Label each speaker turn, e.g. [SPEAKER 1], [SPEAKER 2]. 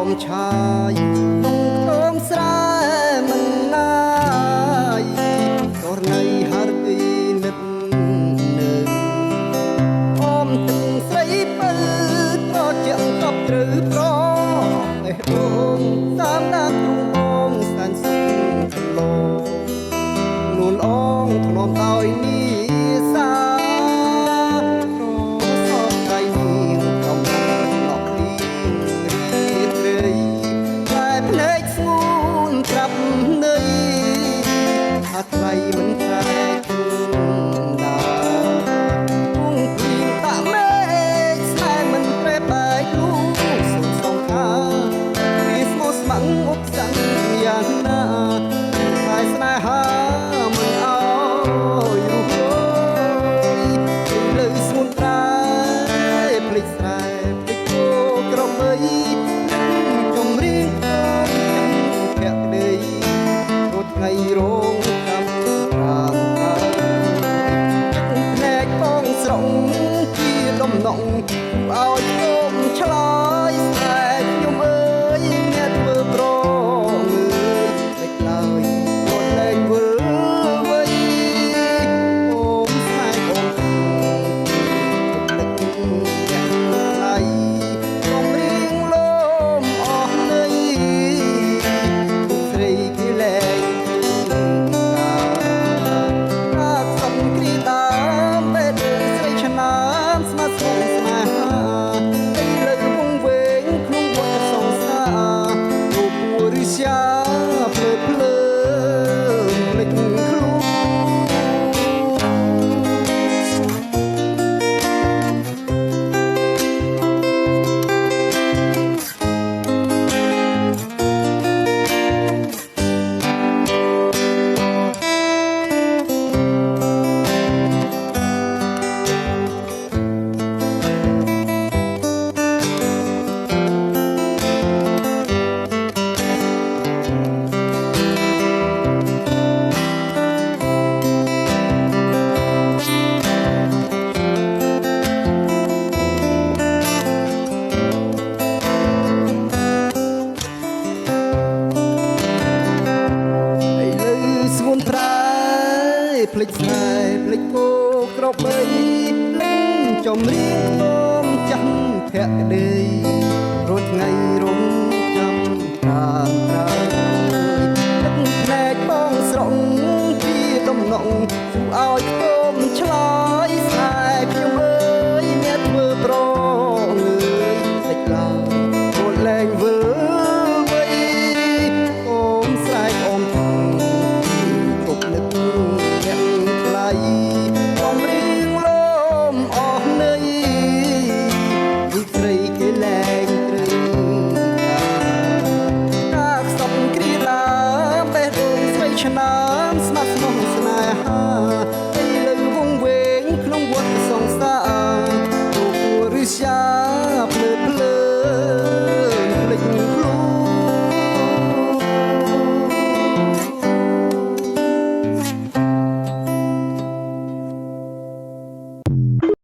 [SPEAKER 1] មឆាយក្នុងខ្ទមស្រែមិនណាយក៏រងៃហរទីនិតនៅអមទឹកស្រីបើត្រជាក់តបត្រូវប្រឯបងតាមដានទ្រូងបងស្ដាញ់សុខកន្លងនួនអងធ្នមឲ្យនេះសាថ្លៃមិនតែជូនដាគង់ព្រៀងតាក់មេឃស្នេហ៍មិនប្រែបែកលូសុំសងខាពីស្មោះស្ម័គ្រអុកសាំងយ៉ាងណាហើយស្នេហាមិនអោយរស់លើស្មុនត្រែភ្លេចស្រែភ្លេចគោក្របីចំរៀងភក្តីរត់ថ្ងៃរងដំណងឲ្យខ្ញុំឆ្លើយស្នេហ៍ខ្ញុំអើយអ្នកធ្វើប្រងើយលេចឡើយរត់លែងវិលវ័យអូនស្នេហ៍អូនទុកទឹកយ៉ាងថ្លៃកំរៀងលោមអស់នៃស្រីគេលែងសំគ្រីដើមពេលស្រីឆ្នាមស្មាត់ស្មោះស្នេហាតែលើវងវែងក្នុងវត្តសង្សាររូបពួរិស្យាភ្លើភ្លើភ្លេចខ្លួនភ្លេច